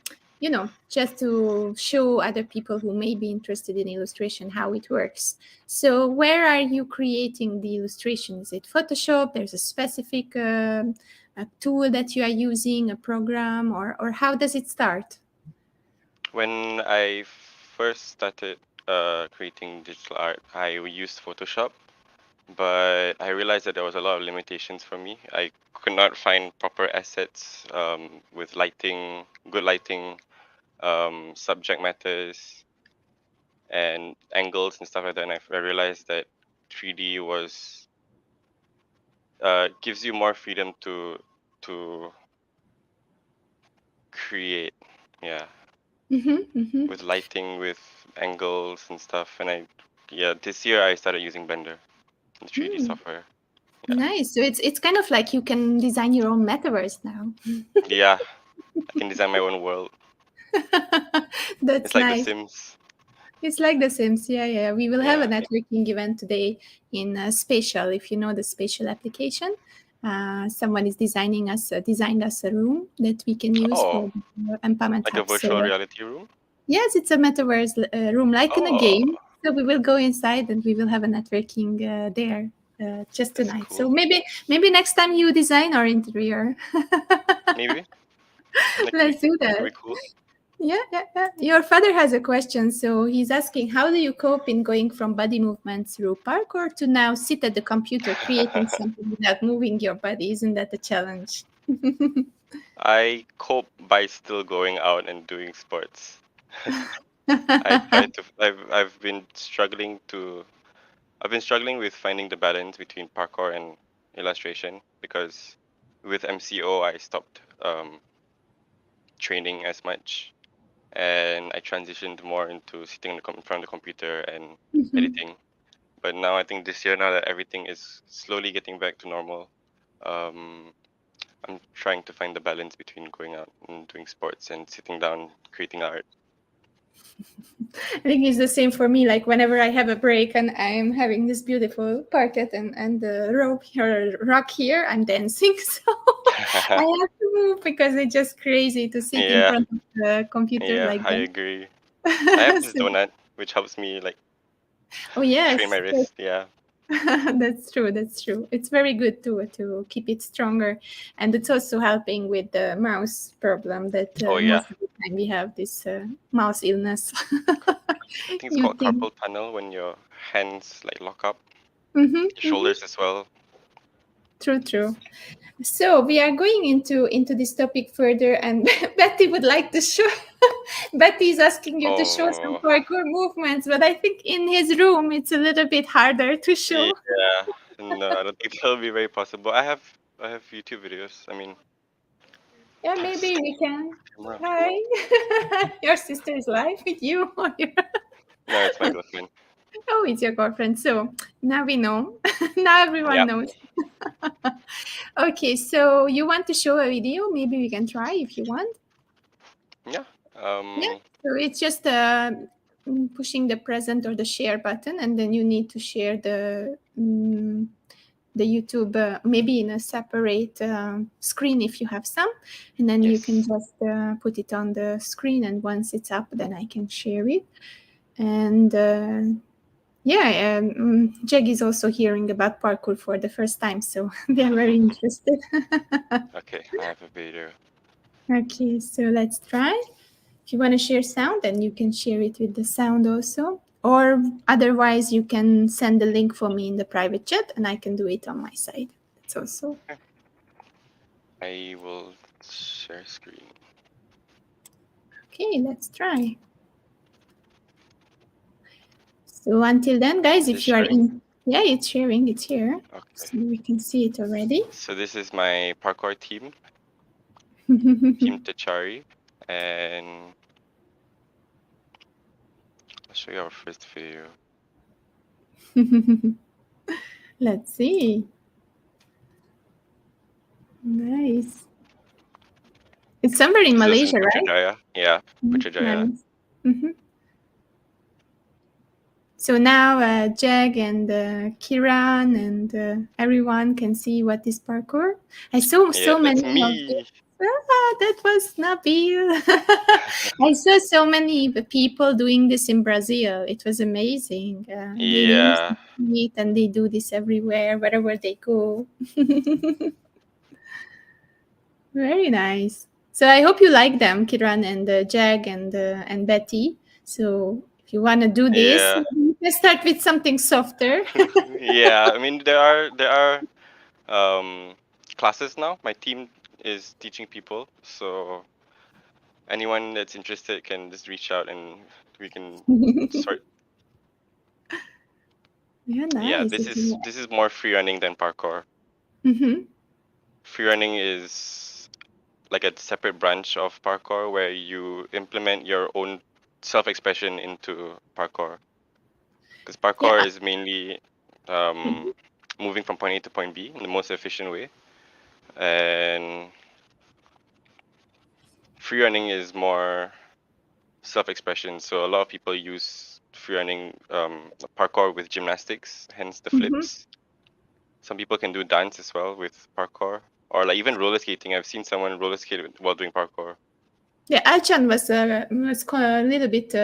just to show other people who may be interested in illustration how it works. So where are you creating the illustration? Is it Photoshop? There's a specific a tool that you are using, a program, or how does it start? When I first started creating digital art, I used Photoshop, but I realized that there was a lot of limitations for me. I could not find proper assets with lighting, good lighting, subject matters, and angles and stuff like that. And I realized that 3D was gives you more freedom to create, yeah, with lighting, with angles and stuff. And this year I started using Blender, the 3D software. Yeah. Nice. So it's kind of like you can design your own metaverse now. Yeah, I can design my own world. That's It's like nice. The Sims. It's like The Sims. Yeah. We will have a networking event today in Spatial. If you know the Spatial application, someone is designed us a room that we can use for the empowerment Like hub. a virtual reality room? Yes, it's a metaverse room, like in a game. So we will go inside and we will have a networking there just That's tonight. cool. So maybe next time you design our interior. Maybe. Let's do that. That'd be cool. Yeah. Your father has a question. So he's asking, how do you cope in going from body movements through parkour to now sit at the computer creating something without moving your body? Isn't that a challenge? I cope by still going out and doing sports. I've been struggling with finding the balance between parkour and illustration because with MCO I stopped training as much, and I transitioned more into sitting in front of the computer and editing. But now I think this year, now that everything is slowly getting back to normal, I'm trying to find the balance between going out and doing sports and sitting down creating art. I think it's the same for me. Like whenever I have a break and I'm having this beautiful parquet and the rope here, rock here, I'm dancing. So I have to move because it's just crazy to sit in front of the computer like that. I agree. I have this donut, which helps me like train my wrist. Yeah. That's true. It's very good to keep it stronger, and it's also helping with the mouse problem that most of the time we have this mouse illness. I think it's called carpal tunnel when your hands like lock up, shoulders as well. True. So we are going into this topic further, and Betty would like to show. Betty is asking you to show some parkour movements, but I think in his room it's a little bit harder to show. Yeah, no, I don't think that'll be very possible. I have YouTube videos. I mean, yeah, maybe we can. Hi, your sister is live with you. No, it's my girlfriend. Oh, it's your girlfriend. So now we know. Now everyone knows. Okay, so you want to show a video? Maybe we can try if you want. Yeah. Yeah. So it's just pushing the present or the share button, and then you need to share the YouTube maybe in a separate screen if you have some, and then you can just put it on the screen, and once it's up, then I can share it. And Jeg is also hearing about parkour for the first time, so they are very interested. Okay, I have a video. Okay, so let's try. If you want to share sound, then you can share it with the sound also. Or otherwise, you can send the link for me in the private chat, and I can do it on my side. That's also. Okay. I will share screen. Okay, let's try. So until then, guys, if you are Yeah, it's sharing. It's here. Okay. So we can see it already. So this is my parkour team, Team Techari, and I'll show you our first video. Let's see. Nice. It's somewhere in This is Malaysia, in right? Putrajaya. Yeah, Putrajaya. Nice. Mhm. So now Jag and Kiran and everyone can see what is parkour. I saw Yeah, so many that's of me. that was Nabil. I saw so many people doing this in Brazil. It was amazing. They use Yeah. it and they do this everywhere, wherever they go. Very nice. So I hope you like them, Kiran and Jag and Betty. So if you want to do this, Yeah. let's start with something softer. Yeah. I mean, there are classes now. My team is teaching people, so anyone that's interested can just reach out and we can sort. Yeah, Yeah, nice. this is more free running than parkour. Mm-hmm. Free running is like a separate branch of parkour where you implement your own self-expression into parkour. Because parkour Yeah. is mainly moving from point A to point B in the most efficient way, and free running is more self-expression. So a lot of people use free running parkour with gymnastics, hence the Mm-hmm. flips. Some people can do dance as well with parkour, or like even roller skating. I've seen someone roller skate while doing parkour. Yeah, Alchan was a little bit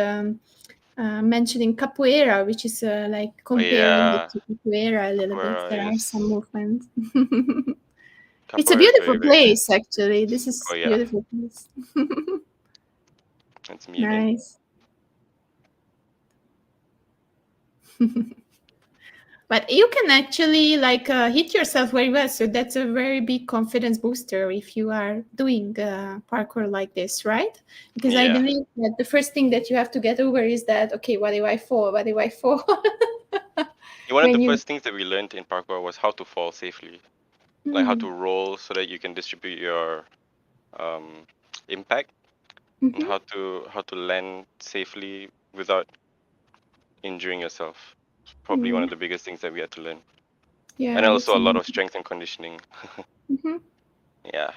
mentioning capoeira, which is like comparing it Yeah, to capoeira a little bit. capoeira, There are some yes. movements. It's a Capoeira is beautiful very, very place, nice. actually. This is Oh yeah, beautiful place. that's me again. Nice. But you can actually like hit yourself very well. So that's a very big confidence booster if you are doing parkour like this, right? Because I Yeah. believe that the first thing that you have to get over is that, okay, what do I fall? What do I fall? One of the When you first things that we learned in parkour was how to fall safely, like how to roll so that you can distribute your impact, and Mhm. how to land safely without injuring yourself. It's probably one Mm. of the biggest things that we had to learn, and Yeah, that's also a lot amazing. of strength and conditioning. Mhm. Yeah.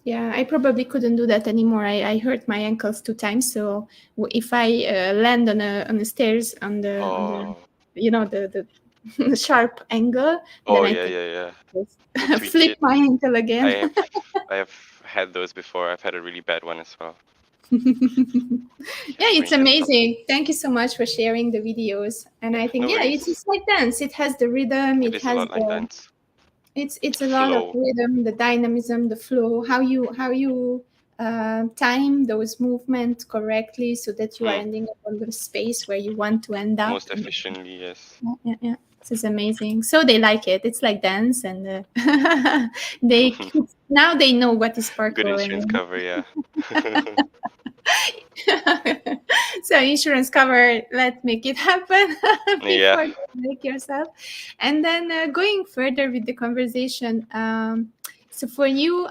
Yeah, I probably couldn't do that anymore. I hurt my ankles 2 times. So if I land on the stairs on the Oh. the sharp angle, Oh then I yeah, can yeah, yeah. just You tweak flip it. my ankle I again. have I have had those before. I've had a really bad one as well. Yeah, it's Sprained ankle. amazing. Thank you so much for sharing the videos. And I think No it's worries. just like dance. It has the rhythm. It It is a has lot like the dance. it's a lot of Flow. rhythm, the dynamism, the flow, how you time those movements correctly so that you are Hmm. ending up on the space where you want to end up. Most efficiently, yes. Yeah. This is amazing. So they like it. It's like dance, and they now they know what is Good parkour. insurance And cover, yeah. so insurance cover, let's make it happen Yeah. before you make yourself. And then going further with the conversation, so for you,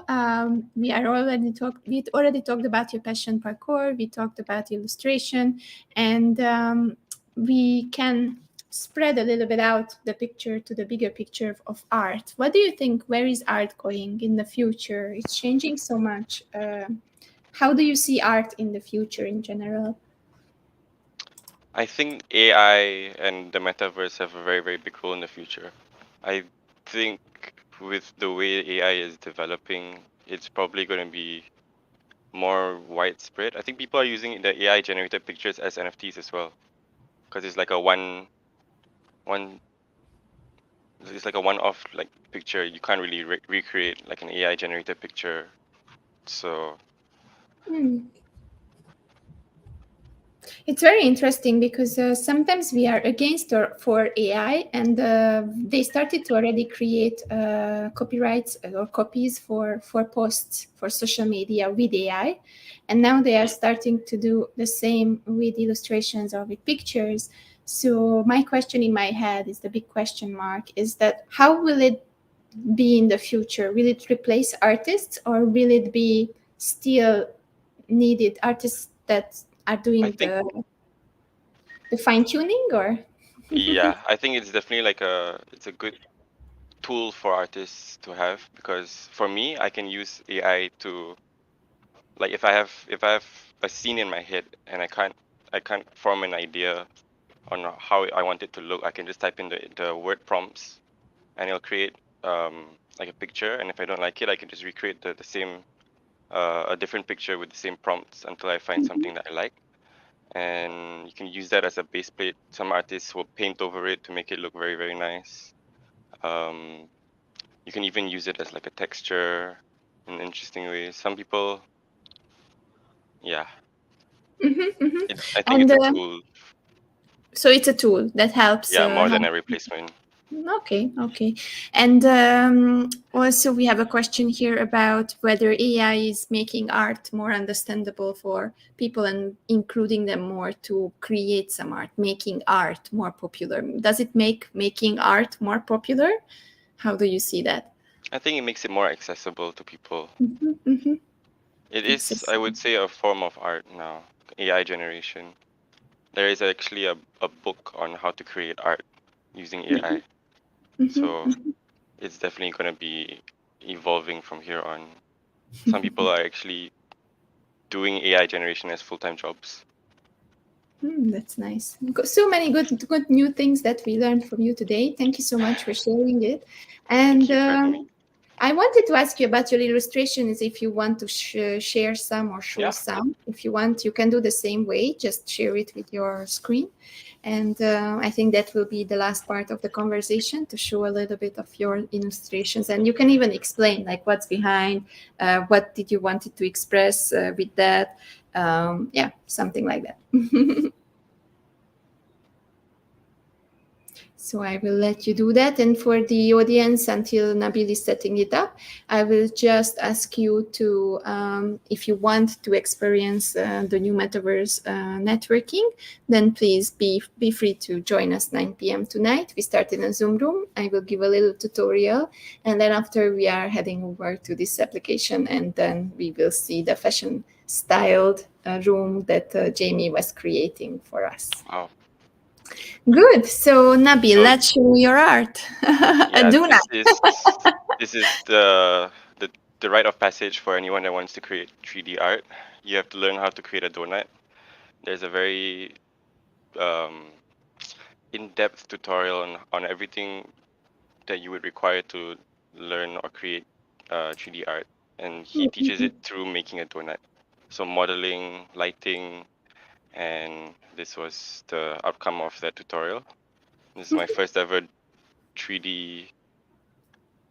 we already talked about your passion parkour, we talked about illustration, and we can spread a little bit out the picture to the bigger picture of art. What do you think, where is art going in the future? It's changing so much. How do you see art in the future in general? I think AI and the metaverse have a very, very big role in the future. I think with the way AI is developing, it's probably going to be more widespread. I think people are using the AI generated pictures as NFTs as well, because it's like a one it's like a one-off like picture. You can't really recreate like an AI generated picture. So It's very interesting because sometimes we are against or for AI, and they started to already create copyrights or copies for posts for social media with AI, and now they are starting to do the same with illustrations or with pictures. So my question in my head is the big question mark, is that how will it be in the future? Will it replace artists, or will it be still needed artists that are doing the fine-tuning, or? Yeah, I think it's definitely like it's a good tool for artists to have, because for me, I can use AI to, like, if I have a scene in my head and I can't form an idea on how I want it to look, I can just type in the word prompts and it'll create like a picture, and if I don't like it, I can just recreate the same a different picture with the same prompts until I find something that I like. And you can use that as a base plate. Some artists will paint over it to make it look very, very nice. You can even use it as like a texture in interesting ways. Some people, yeah. I think And it's a tool. so it's a tool that helps. Yeah, more than a replacement. Okay. And also we have a question here about whether AI is making art more understandable for people and including them more to create some art, making art more popular. Does it make making art more popular? How do you see that? I think it makes it more accessible to people. Mm-hmm. It is, I would say, a form of art now, AI generation. There is actually a book on how to create art using AI. So it's definitely going to be evolving from here on. Some people are actually doing AI generation as full-time jobs. That's nice. So many good new things that we learned from you today. Thank you so much for sharing it. And I wanted to ask you about your illustrations, if you want to share some or show some. If you want, you can do the same way. Just share it with your screen. And I think that will be the last part of the conversation, to show a little bit of your illustrations. And you can even explain like what's behind, what did you want to express with that. Something like that. So I will let you do that. And for the audience, until Nabil is setting it up, I will just ask you to, if you want to experience the new Metaverse networking, then please be free to join us 9 p.m. tonight. We start in a Zoom room. I will give a little tutorial. And then after, we are heading over to this application, and then we will see the fashion styled room that Jamie was creating for us. Wow. Good. So Nabil, let's show your art. Yeah, this is the rite of passage for anyone that wants to create 3D art. You have to learn how to create a donut. There's a very in-depth tutorial on everything that you would require to learn or create 3D art, and he teaches it through making a donut. So modeling, lighting, and this was the outcome of that tutorial. This is my first ever 3D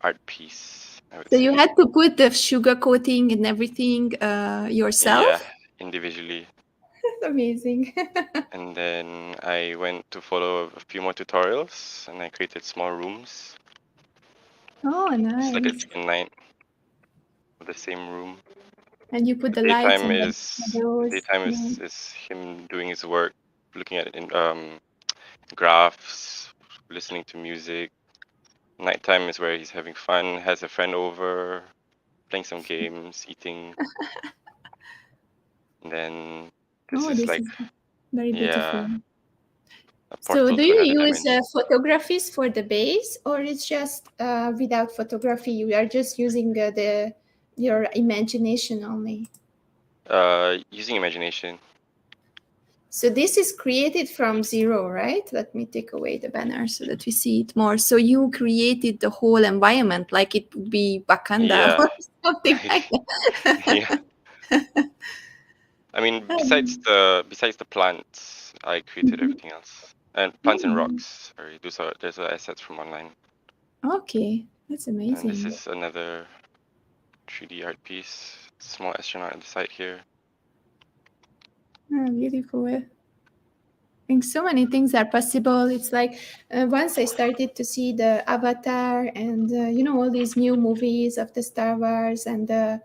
art piece. So you had to put the sugar coating and everything yourself? Yeah, individually. That's amazing. And then I went to follow a few more tutorials, and I created small rooms. Oh, nice. It's like a day and night of the same room. And you put the lights in the daytime is him doing his work, looking at it in graphs, listening to music. Nighttime is where he's having fun, has a friend over, playing some games, eating. And then this is very beautiful. A so do you use photographies for the base, or it's just without photography, you are just using your imagination only? Using imagination. So this is created from zero, right? Let me take away the banner so that we see it more. So you created the whole environment, like it would be Wakanda or something like that. I mean, besides the plants, I created everything else. And plants and rocks. Sorry, those are assets from online. Okay, that's amazing. And this is another 3D art piece. Small astronaut at the side here. Oh, beautiful. I think so many things are possible. It's like once I started to see the Avatar and all these new movies of the Star Wars and a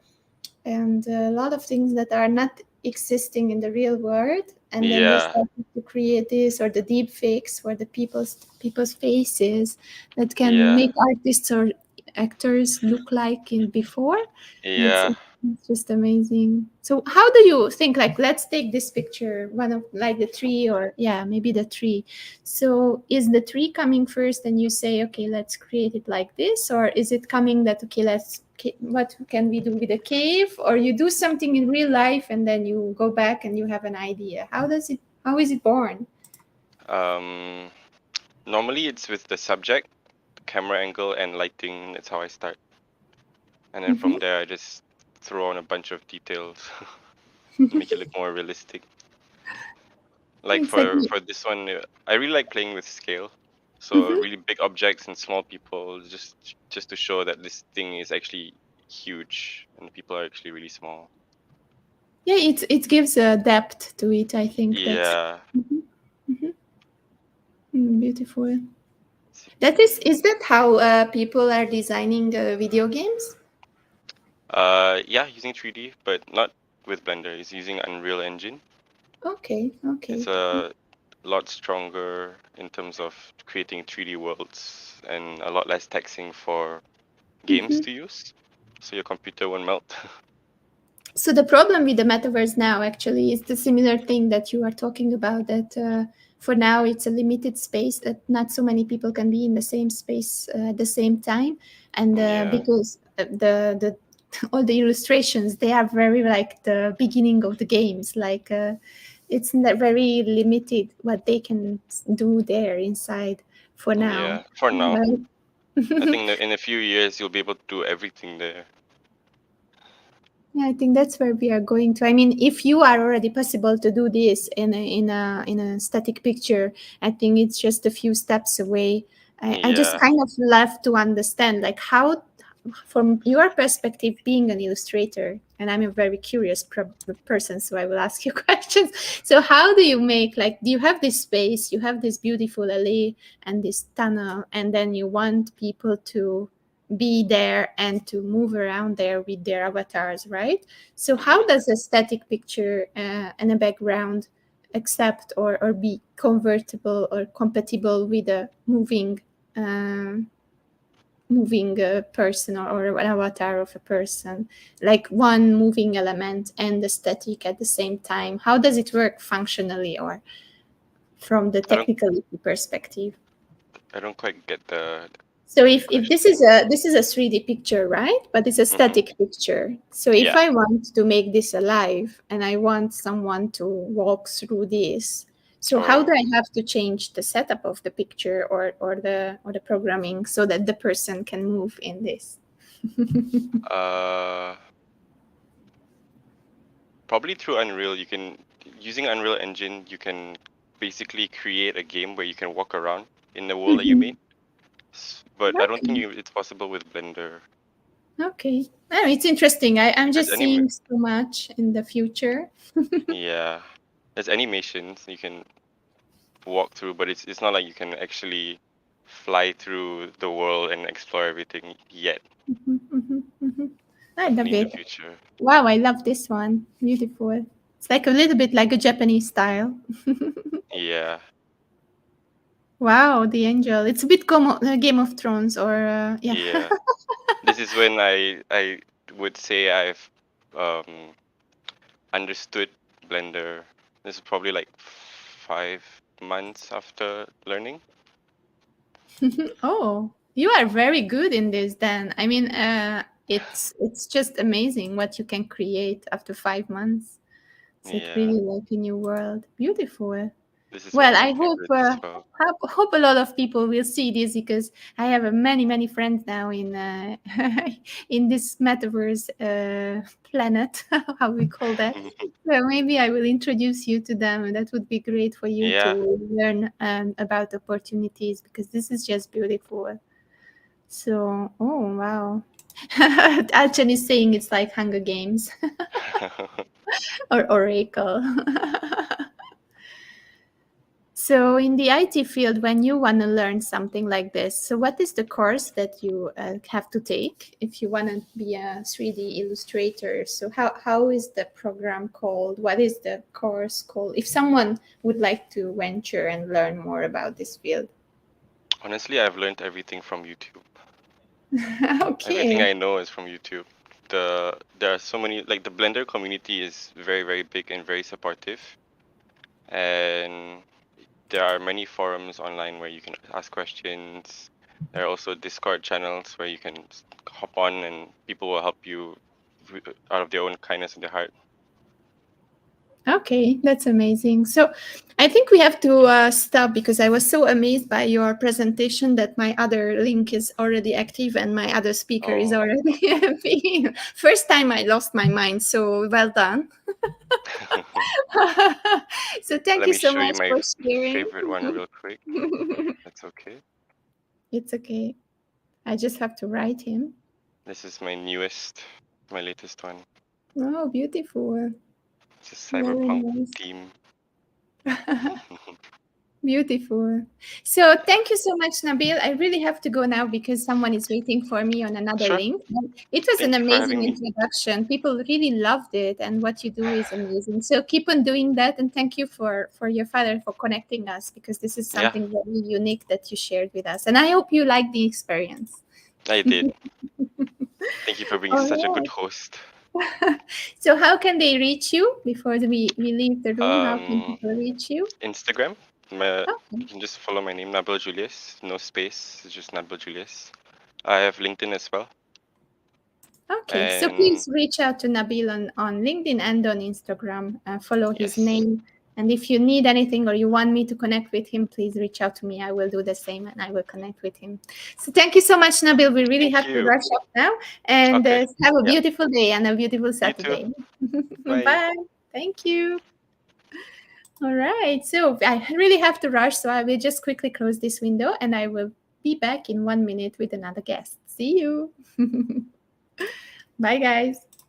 lot of things that are not existing in the real world, and then they Yeah, started to create this, or the deep fakes for the people's faces that can yeah, make artists or actors look like in before. It's, yeah. it's just amazing. So how do you think, like, let's take this picture, one of like the tree, or yeah, maybe the tree. So is the tree coming first and you say, okay, let's create it like this? Or is it coming that, okay, what can we do with a cave? Or you do something in real life and then you go back and you have an idea? How is it born? Um, Normally it's with the subject, camera angle, and lighting. That's how I start. And then from there, I just throw on a bunch of details, make it look more realistic. Like It's like, for this one, I really like playing with scale. So mhm. really big objects and small people, just to show that this thing is actually huge and people are actually really small. Yeah, it gives a depth to it. I think that's Yeah. mhm, mhm. Beautiful. That is that how people are designing the video games? Yeah, using 3D, but not with Blender. It's using Unreal Engine. Okay, It's okay. a lot stronger in terms of creating 3D worlds and a lot less taxing for games Mhm. to use. So your computer won't melt. So the problem with the metaverse now actually is the similar thing that you are talking about, that for now it's a limited space, that not so many people can be in the same space at the same time, and Yeah, because the all the illustrations, they are very like the beginning of the games, like it's not very limited what they can do there inside for now, yeah. For now, right? I think that in a few years you'll be able to do everything there. Yeah, I think that's where we are going to. I mean, if you are already possible to do this in a static picture, I think it's just a few steps away. I just Yeah, kind of love to understand, like, how, from your perspective, being an illustrator, and I'm a very curious person, so I will ask you questions. So, how do you make, like, do you have this space, you have this beautiful alley and this tunnel, and then you want people to be there and to move around there with their avatars, right? So how hmm. does a static picture and a background accept or be convertible or compatible with a um, moving person, or an avatar of a person, like one moving element and the static at the same time? How does it work functionally, or from the I don't technical perspective? I don't quite get the So if this question. is a 3D picture, right? But it's a Hmm. static picture. So if Yeah. I want to make this alive and I want someone to walk through this, so how do Oh. I have to change the setup of the picture, or the programming, so that the person can move in this? Uh, Probably through Unreal. You can using Unreal Engine. You can basically create a game where you can walk around in the world that you Mhm. made. But I don't think Okay. it's possible with Blender. Okay. Oh, it's interesting. I'm There's just any seeing so much in the future. Yeah, there's animations you can walk through, but it's not like you can actually fly through the world and explore everything yet. Mhm, mhm, mhm. I love Definitely in the it. future. Wow, I love this one. Beautiful. It's like a little bit like a Japanese style. Yeah, Wow, the angel. It's a bit Game of Thrones, or yeah. yeah. This is when I would say I've um understood Blender. This is probably like 5 months after learning. Oh, you are very good in this then. I mean, it's just amazing what you can create after 5 months. It's like Yeah, really like a new world. Beautiful. this is one Well, of my I hope favorites as well. hope a lot of people will see this, because I have many friends now in in this metaverse planet, how we call that. So maybe I will introduce you to them, and that would be great for you Yeah. to learn about opportunities, because this is just beautiful. So, oh wow. Alchan is saying it's like Hunger Games or Oracle. So in the IT field, when you want to learn something like this, so what is the course that you have to take if you want to be a 3D illustrator? So how is the program called? What is the course called? If someone would like to venture and learn more about this field. Honestly, I've learned everything from YouTube. Everything Okay. I know is from YouTube. There are so many, like the Blender community is very, very big and very supportive. And there are many forums online where you can ask questions. There are also Discord channels where you can hop on and people will help you out of their own kindness and their heart. Okay, that's amazing. So I think we have to stop because I was so amazed by your presentation that my other link is already active and my other speaker is Oh. already happy. First time I lost my mind, so well done. So thank Let you me so show you much my for sharing. favorite one real quick. That's okay. It's okay. I just have to write him. This is my latest one. Oh, beautiful. It's a Very cyberpunk nice. theme. Beautiful. So thank you so much, Nabil. I really have to go now because someone is waiting for me on another Sure. link. It was an Thank you for having amazing me. introduction. People really loved it, and what you do is amazing. So keep on doing that, and thank you for your father for connecting us because this is Yeah. something very unique that you shared with us. And I hope you like the experience. I did. Thank you for being All such a good right. host. So how can they reach you before we leave the room? How can people reach you? Instagram. Okay. You can just follow my name, Nabil Julius. No space. It's just Nabil Julius. I have LinkedIn as well. Okay, so And please reach out to Nabil on LinkedIn and on Instagram. Follow his yes. name. And if you need anything or you want me to connect with him, please reach out to me. I will do the same and I will connect with him. So thank you so much, Nabil. We really Thank have to you. rush up now. And Okay. have a Yeah. beautiful day and a beautiful You Saturday. too. Bye. Bye. Thank you. All right. So I really have to rush. So I will just quickly close this window and I will be back in 1 minute with another guest. See you. Bye, guys.